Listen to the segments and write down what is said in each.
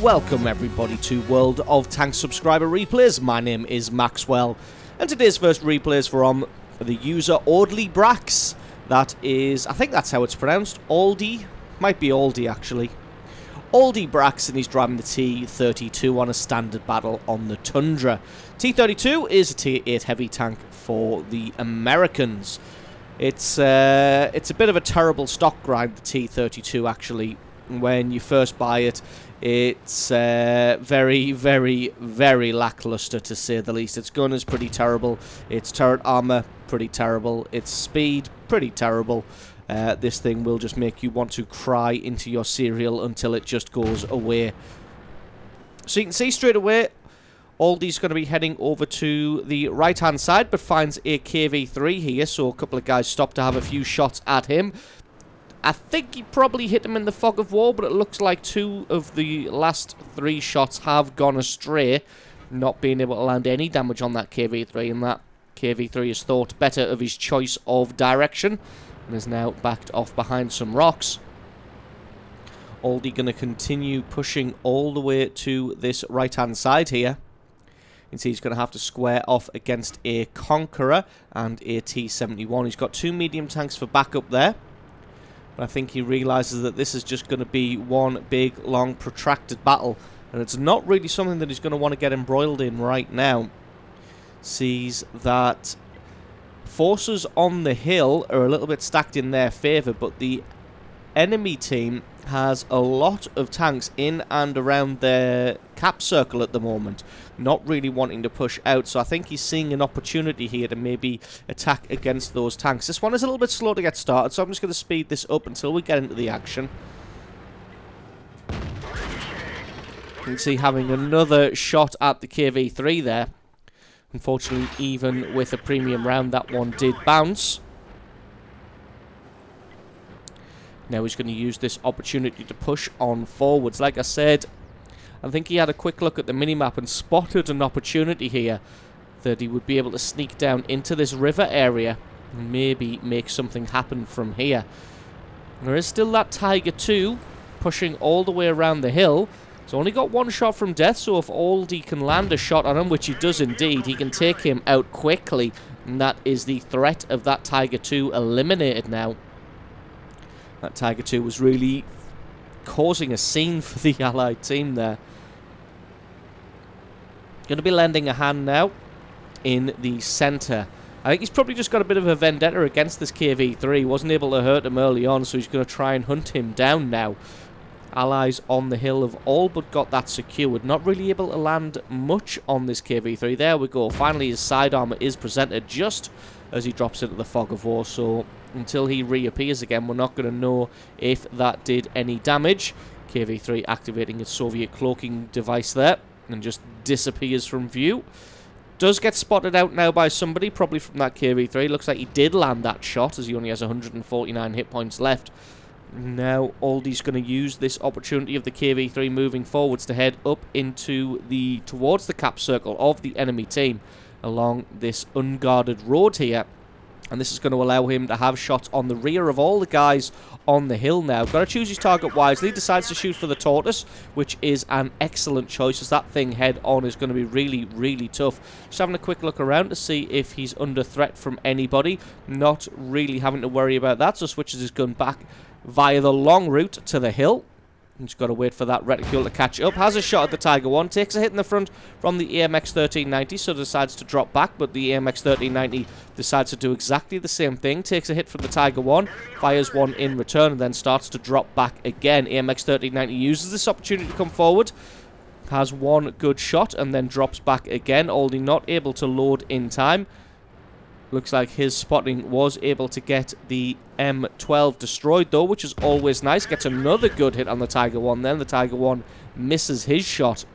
welcome everybody to World of Tanks subscriber replays. My name is Maxwell, and today's first replay is from the user Audley Brax. That is, I think that's how it's pronounced, Aldi, might be Aldi actually. Aldi Brax, and he's driving the T32 on a standard battle on the Tundra. T32 is a Tier 8 heavy tank for the Americans. It's a bit of a terrible stock grind, the T32 actually. When you first buy it, it's very, very, very lackluster to say the least. Its gun is pretty terrible, its turret armor pretty terrible, its speed pretty terrible. This thing will just make you want to cry into your cereal until it just goes away. So you can see straight away, Aldi's going to be heading over to the right-hand side, but finds a KV3 here, so a couple of guys stop to have a few shots at him. I think he probably hit him in the fog of war, but it looks like 2 of the last 3 shots have gone astray, not being able to land any damage on that KV3, and that KV3 has thought better of his choice of direction, and is now backed off behind some rocks. Aldi going to continue pushing all the way to this right-hand side here. You can see he's going to have to square off against a Conqueror and a T71. He's got 2 medium tanks for backup there. But I think he realises that this is just going to be one big, long, protracted battle. And it's not really something that he's going to want to get embroiled in right now. Sees that forces on the hill are a little bit stacked in their favour, but the enemy team has a lot of tanks in and around their cap circle at the moment, not really wanting to push out. So I think he's seeing an opportunity here to maybe attack against those tanks. This one is a little bit slow to get started, so I'm just going to speed this up until we get into the action. You can see having another shot at the KV3 there. Unfortunately, even with a premium round, that one did bounce. Now he's going to use this opportunity to push on forwards. Like I said, I think he had a quick look at the minimap and spotted an opportunity here that he would be able to sneak down into this river area and maybe make something happen from here. There is still that Tiger 2 pushing all the way around the hill. He's only got 1 shot from death, so if Aldi can land a shot on him, which he does indeed, he can take him out quickly. And that is the threat of that Tiger 2 eliminated now. That Tiger 2 was really causing a scene for the Allied team there. Going to be lending a hand now in the centre. I think he's probably just got a bit of a vendetta against this KV3. Wasn't able to hurt him early on, so he's going to try and hunt him down now. Allies on the hill have all but got that secured. Not really able to land much on this KV3. There we go. Finally, his side armour is presented just as he drops into the fog of war, so until he reappears again, we're not going to know if that did any damage. KV3 activating its Soviet cloaking device there and just disappears from view. Does get spotted out now by somebody, probably from that KV3. Looks like he did land that shot, as he only has 149 hit points left. Now Aldi's going to use this opportunity of the KV3 moving forwards to head up into towards the cap circle of the enemy team along this unguarded road here. And this is going to allow him to have shots on the rear of all the guys on the hill now. Got to choose his target wisely. Decides to shoot for the Tortoise, which is an excellent choice, as that thing head on is going to be really, really tough. Just having a quick look around to see if he's under threat from anybody. Not really having to worry about that, so switches his gun back via the long route to the hill. He's got to wait for that reticule to catch up. Has a shot at the Tiger 1. Takes a hit in the front from the AMX 1390, so decides to drop back. But the AMX 1390 decides to do exactly the same thing. Takes a hit from the Tiger 1. Fires one in return and then starts to drop back again. AMX 1390 uses this opportunity to come forward. Has one good shot and then drops back again. Aldi not able to load in time. Looks like his spotting was able to get the M12 destroyed, though, which is always nice. Gets another good hit on the Tiger 1 then. The Tiger 1 misses his shot.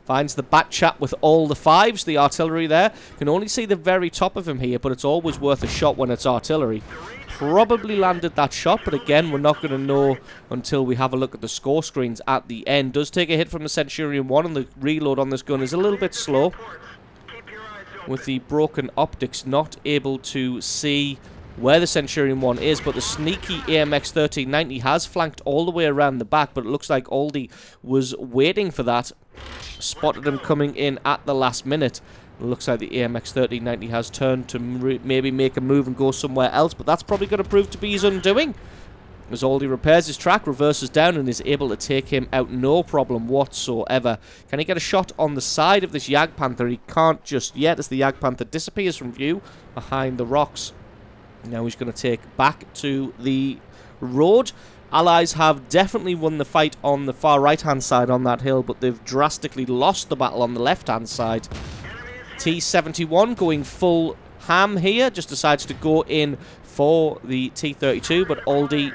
Finds the back chat with all the 5s. The artillery there. Can only see the very top of him here, but it's always worth a shot when it's artillery. Probably landed that shot, but again, we're not going to know until we have a look at the score screens at the end. Does take a hit from the Centurion 1, and the reload on this gun is a little bit slow. With the broken optics, not able to see where the Centurion 1 is, but the sneaky AMX 1390 has flanked all the way around the back, but it looks like Aldi was waiting for that, spotted him coming in at the last minute. It looks like the AMX 1390 has turned to maybe make a move and go somewhere else, but that's probably going to prove to be his undoing. As Aldi repairs his track, reverses down, and is able to take him out no problem whatsoever. Can he get a shot on the side of this Jagdpanther? He can't just yet, as the Jagdpanther disappears from view behind the rocks. Now he's going to take back to the road. Allies have definitely won the fight on the far right-hand side on that hill, but they've drastically lost the battle on the left-hand side. T31 going full ham here, just decides to go in for the T32, but Aldi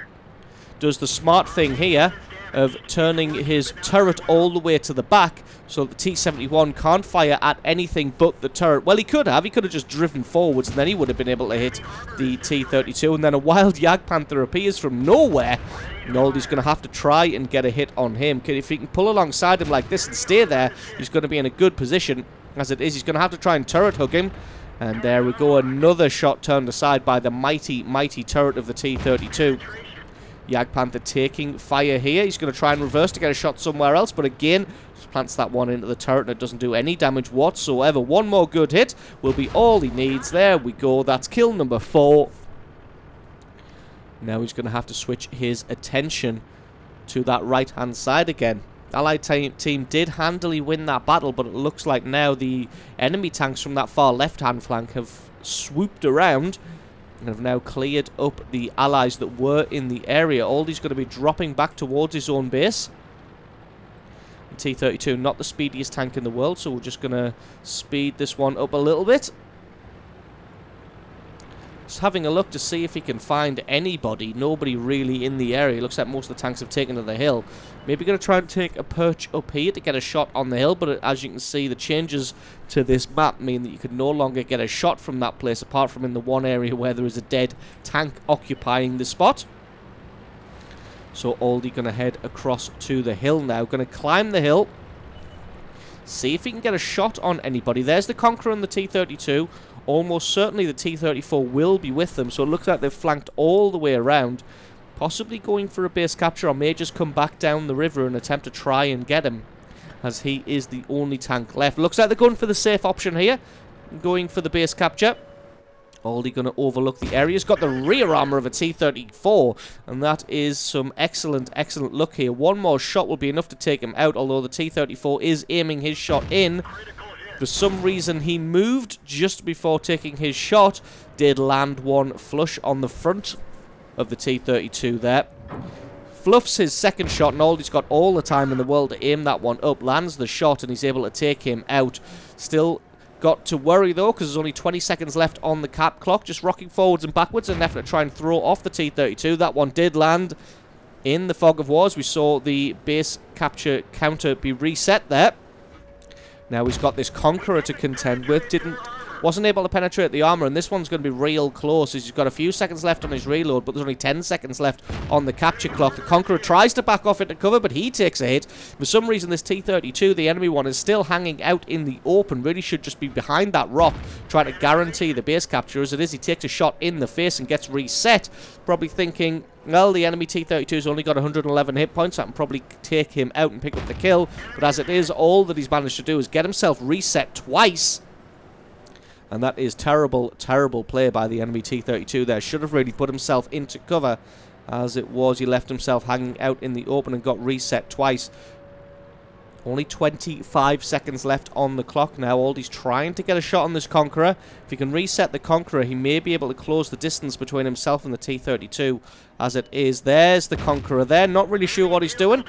does the smart thing here of turning his turret all the way to the back so the T71 can't fire at anything but the turret. Well, he could have just driven forwards, and then he would have been able to hit the T32, and then a wild Jagdpanther appears from nowhere, and Aldi's going to have to try and get a hit on him. If he can pull alongside him like this and stay there, he's going to be in a good position. As it is, he's going to have to try and turret hug him. And there we go, another shot turned aside by the mighty, mighty turret of the T32. Jagdpanther taking fire here. He's going to try and reverse to get a shot somewhere else, but again, just plants that one into the turret and it doesn't do any damage whatsoever. One more good hit will be all he needs. There we go, that's kill number 4. Now he's going to have to switch his attention to that right-hand side again. Allied team did handily win that battle, but it looks like now the enemy tanks from that far left-hand flank have swooped around and have now cleared up the allies that were in the area. Aldi's going to be dropping back towards his own base. And T32, not the speediest tank in the world, so we're just going to speed this one up a little bit. Just having a look to see if he can find anybody. Nobody really in the area. Looks like most of the tanks have taken to the hill. Maybe going to try and take a perch up here to get a shot on the hill, but as you can see, the changes to this map mean that you can no longer get a shot from that place, apart from in the one area where there is a dead tank occupying the spot. So Aldi going to head across to the hill now. Going to climb the hill. See if he can get a shot on anybody. There's the Conqueror and the T32. Almost certainly the T34 will be with them, so it looks like they've flanked all the way around. Possibly going for a base capture, or may just come back down the river and attempt to try and get him, as he is the only tank left. Looks like they're going for the safe option here, going for the base capture. Aldi going to overlook the area. He's got the rear armor of a T34, and that is some excellent, excellent luck here. One more shot will be enough to take him out, although the T34 is aiming his shot in. For some reason, he moved just before taking his shot. Did land one flush on the front of the T32 there. Fluffs his second shot, and Aldi's got all the time in the world to aim that one up. Lands the shot, and he's able to take him out. Still got to worry, though, because there's only 20 seconds left on the cap clock. Just rocking forwards and backwards in an effort to try and throw off the T32. That one did land in the fog of war. We saw the base capture counter be reset there. Now he's got this Conqueror to contend with. Wasn't able to penetrate the armor, and this one's going to be real close. He's got a few seconds left on his reload, but there's only 10 seconds left on the capture clock. The Conqueror tries to back off into cover, but he takes a hit. For some reason, this T32, the enemy one, is still hanging out in the open. Really should just be behind that rock, trying to guarantee the base capture. As it is, he takes a shot in the face and gets reset. Probably thinking, well, the enemy T32's only got 111 hit points. I can probably take him out and pick up the kill. But as it is, all that he's managed to do is get himself reset twice. And that is terrible, terrible play by the enemy T32 there. Should have really put himself into cover. As it was, he left himself hanging out in the open and got reset twice. Only 25 seconds left on the clock now. Aldi's trying to get a shot on this Conqueror. If he can reset the Conqueror, he may be able to close the distance between himself and the T32. As it is, there's the Conqueror there. Not really sure what he's doing.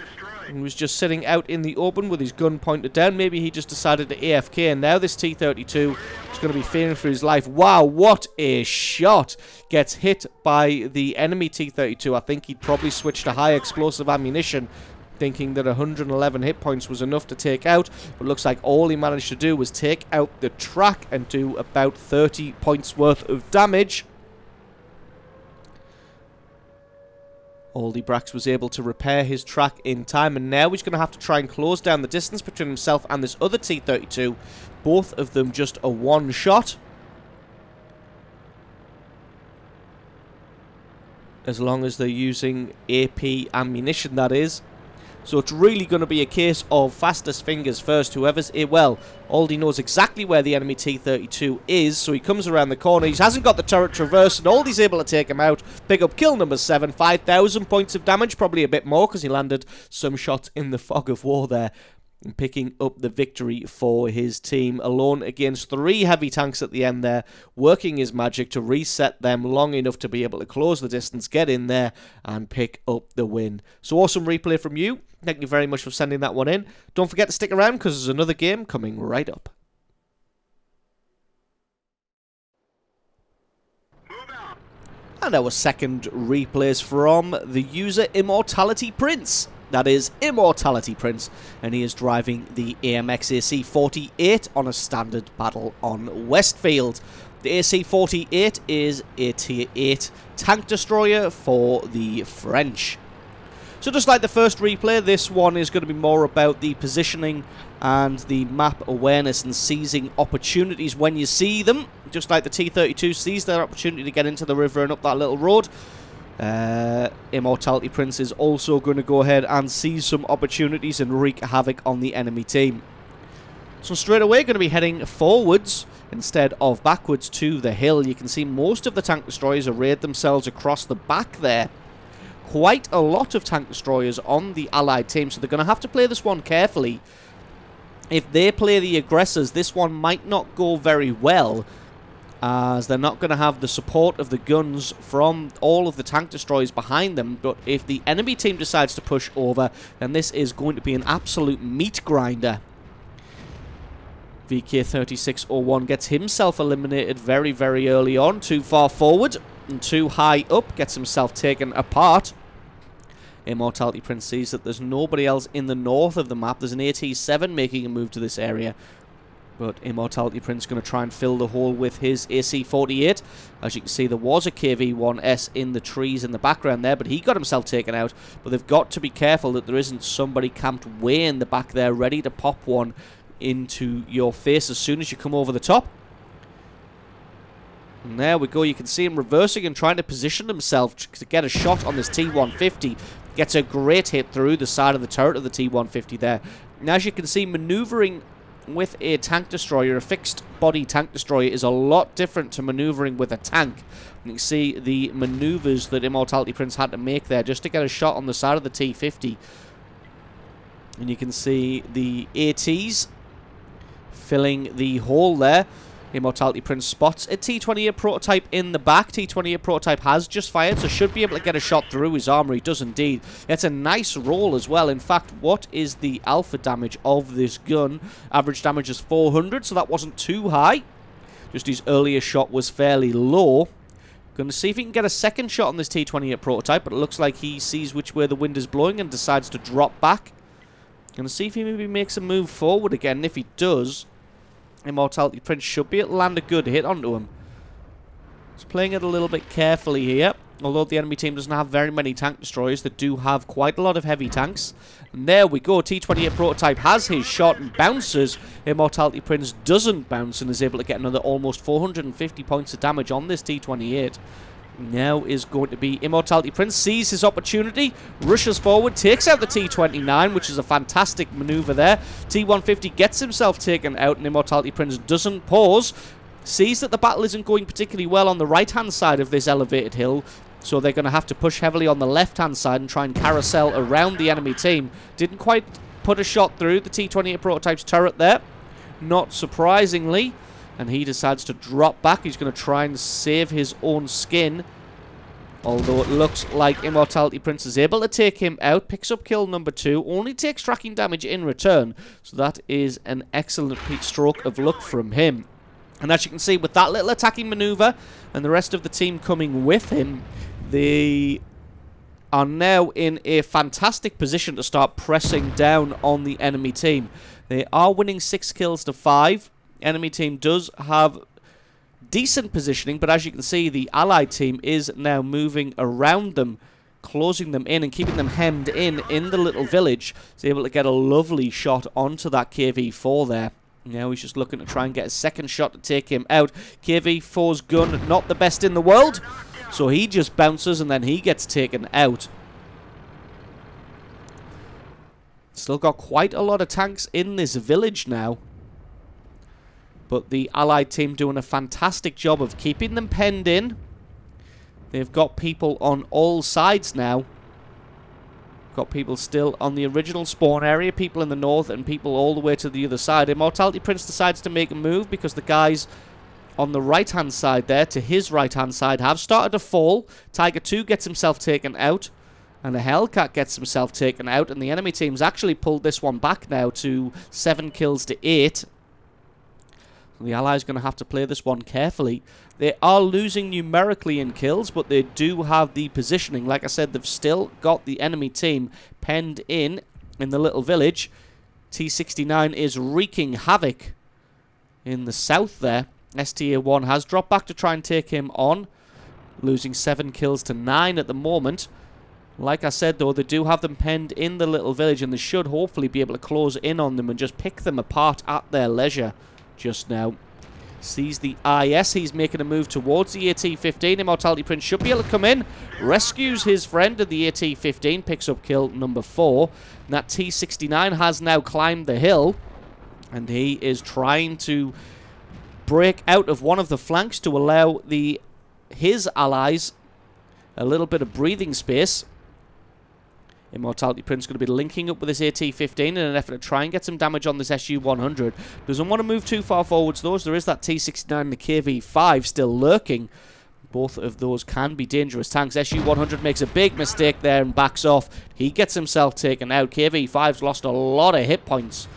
He was just sitting out in the open with his gun pointed down. Maybe he just decided to AFK, and now this T32 is going to be fearing for his life. Wow, what a shot! Gets hit by the enemy T32. I think he'd probably switch to high explosive ammunition, thinking that 111 hit points was enough to take out, but looks like all he managed to do was take out the track and do about 30 points worth of damage. Aldi Brax was able to repair his track in time, and now he's going to have to try and close down the distance between himself and this other T32. Both of them just a one shot. as long as they're using AP ammunition, that is. So it's really going to be a case of fastest fingers first. Whoever's well, Aldi knows exactly where the enemy T32 is, so he comes around the corner. He hasn't got the turret traverse, and Aldi's able to take him out. Pick up kill number 7, 5,000 points of damage, probably a bit more because he landed some shots in the fog of war there. And picking up the victory for his team, alone against 3 heavy tanks at the end there, working his magic to reset them long enough to be able to close the distance, get in there, and pick up the win. So awesome replay from you. Thank you very much for sending that one in. Don't forget to stick around because there's another game coming right up. And our second replay is from the user Immortality Prince. That is Immortality Prince, and he is driving the AMX AC-48 on a standard battle on Westfield. The AC-48 is a Tier 8 tank destroyer for the French. So just like the first replay, this one is going to be more about the positioning and the map awareness and seizing opportunities when you see them. Just like the T32 sees their opportunity to get into the river and up that little road. Immortality Prince is also going to go ahead and seize some opportunities and wreak havoc on the enemy team. So straight away going to be heading forwards instead of backwards to the hill. You can see most of the tank destroyers arrayed themselves across the back there. Quite a lot of tank destroyers on the allied team, so they're going to have to play this one carefully. If they play the aggressors, this one might not go very well, as they're not going to have the support of the guns from all of the tank destroyers behind them. But if the enemy team decides to push over, then this is going to be an absolute meat grinder. VK3601 gets himself eliminated very, very early on. Too far forward and too high up. Gets himself taken apart. Immortality Prince sees that there's nobody else in the north of the map. There's an AT-7 making a move to this area. But Immortality Prince is going to try and fill the hole with his AC-48. As you can see, there was a KV-1S in the trees in the background there, but he got himself taken out. But they've got to be careful that there isn't somebody camped way in the back there, ready to pop one into your face as soon as you come over the top. And there we go. You can see him reversing and trying to position himself to get a shot on this T-150. Gets a great hit through the side of the turret of the T-150 there. And as you can see, maneuvering with a tank destroyer, a fixed body tank destroyer, is a lot different to maneuvering with a tank. You can see the maneuvers that Immortality Prince had to make there just to get a shot on the side of the T-50. And you can see the ATs filling the hole there. Immortality Prince spots a T28 prototype in the back. T28 prototype has just fired, so should be able to get a shot through his armor. He does indeed. It's a nice roll as well. In fact, what is the alpha damage of this gun? Average damage is 400, so that wasn't too high. Just his earlier shot was fairly low. Going to see if he can get a second shot on this T28 prototype, but it looks like he sees which way the wind is blowing and decides to drop back. Going to see if he maybe makes a move forward again, and if he does, Immortality Prince should be able to land a good hit onto him. He's playing it a little bit carefully here. Although the enemy team doesn't have very many tank destroyers, they do have quite a lot of heavy tanks. And there we go. T28 prototype has his shot and bounces. Immortality Prince doesn't bounce and is able to get another almost 450 points of damage on this T28. Now is going to be Immortality Prince. Sees his opportunity, rushes forward, takes out the T29, which is a fantastic maneuver there. T150 gets himself taken out, and Immortality Prince doesn't pause. Sees that the battle isn't going particularly well on the right-hand side of this elevated hill, so they're going to have to push heavily on the left-hand side and try and carousel around the enemy team. Didn't quite put a shot through the T28 prototype's turret there, not surprisingly. And he decides to drop back. He's going to try and save his own skin. Although it looks like Immortality Prince is able to take him out. Picks up kill number 2. Only takes tracking damage in return. So that is an excellent stroke of luck from him. And as you can see, with that little attacking maneuver and the rest of the team coming with him, they are now in a fantastic position to start pressing down on the enemy team. They are winning 6 kills to 5. Enemy team does have decent positioning, but as you can see, the allied team is now moving around them, closing them in and keeping them hemmed in the little village. He's able to get a lovely shot onto that KV-4 there. Now he's just looking to try and get a second shot to take him out. KV-4's gun, not the best in the world. So he just bounces and then he gets taken out. Still got quite a lot of tanks in this village now. But the Allied team doing a fantastic job of keeping them penned in. They've got people on all sides now. Got people still on the original spawn area, people in the north and people all the way to the other side. Immortality Prince decides to make a move because the guys on the right-hand side there, to his right-hand side, have started to fall. Tiger 2 gets himself taken out. And a Hellcat gets himself taken out. And the enemy team's actually pulled this one back now to 7 kills to 8. The Allies going to have to play this one carefully. They are losing numerically in kills, but they do have the positioning. Like I said, they've still got the enemy team penned in the little village. T69 is wreaking havoc in the south there. STA1 has dropped back to try and take him on, losing 7 kills to 9 at the moment. Like I said, though, they do have them penned in the little village, and they should hopefully be able to close in on them and just pick them apart at their leisure just now. Sees the IS. He's making a move towards the AT-15. Immortality Prince should be able to come in. Rescues his friend at the AT-15. Picks up kill number 4. And that T-69 has now climbed the hill. And he is trying to break out of one of the flanks to allow his allies a little bit of breathing space. Immortality Prince going to be linking up with this AT-15 in an effort to try and get some damage on this SU-100. Doesn't want to move too far forwards, though, as there is that T-69 and the KV-5 still lurking. Both of those can be dangerous tanks. SU-100 makes a big mistake there and backs off. He gets himself taken out. KV-5's lost a lot of hit points.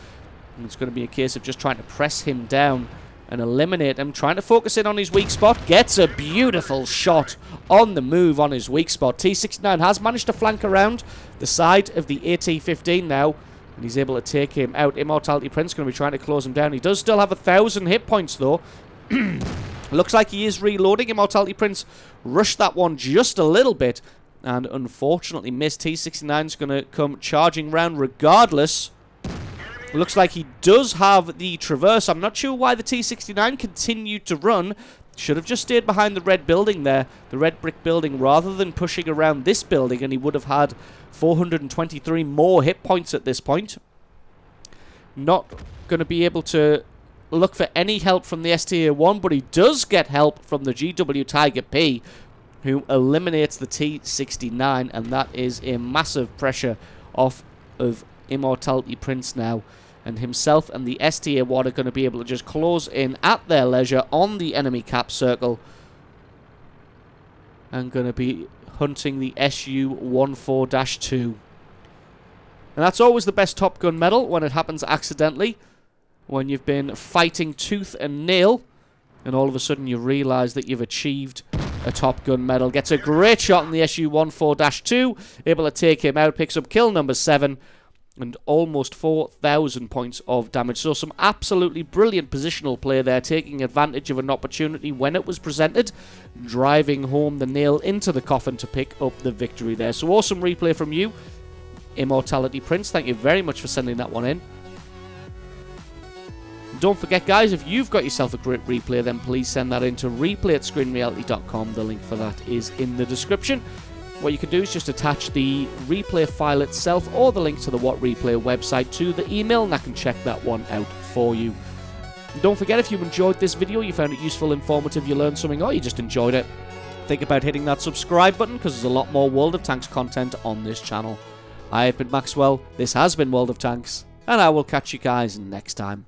And it's going to be a case of just trying to press him down and eliminate him. Trying to focus in on his weak spot. Gets a beautiful shot on the move on his weak spot. T-69 has managed to flank around the side of the AT-15 now, and he's able to take him out. Immortality Prince going to be trying to close him down. He does still have 1,000 hit points, though. Looks like he is reloading. Immortality Prince rushed that one just a little bit, and unfortunately missed. T-69 is going to come charging round regardless. Looks like he does have the traverse. I'm not sure why the T-69 continued to run. Should have just stayed behind the red building there, the red brick building, rather than pushing around this building, and he would have had 423 more hit points at this point. Not going to be able to look for any help from the STA-1, but he does get help from the GW Tiger P, who eliminates the T-69, and that is a massive pressure off of Immortality Prince now. And himself and the STA-1 are going to be able to just close in at their leisure on the enemy cap circle. And going to be hunting the SU-14-2. And that's always the best Top Gun medal when it happens accidentally. When you've been fighting tooth and nail, and all of a sudden you realise that you've achieved a Top Gun medal. Gets a great shot on the SU-14-2. Able to take him out. Picks up kill number 7. And almost 4,000 points of damage. So some absolutely brilliant positional play there, taking advantage of an opportunity when it was presented, driving home the nail into the coffin to pick up the victory there. So awesome replay from you, Immortality Prince. Thank you very much for sending that one in. Don't forget, guys, if you've got yourself a great replay, then please send that in to replay@screenreality.com. The link for that is in the description. What you can do is just attach the replay file itself or the link to the What Replay website to the email, and I can check that one out for you. And don't forget, if you enjoyed this video, you found it useful, informative, you learned something, or you just enjoyed it, think about hitting that subscribe button, because there's a lot more World of Tanks content on this channel. I have been Maxwell, this has been World of Tanks, and I will catch you guys next time.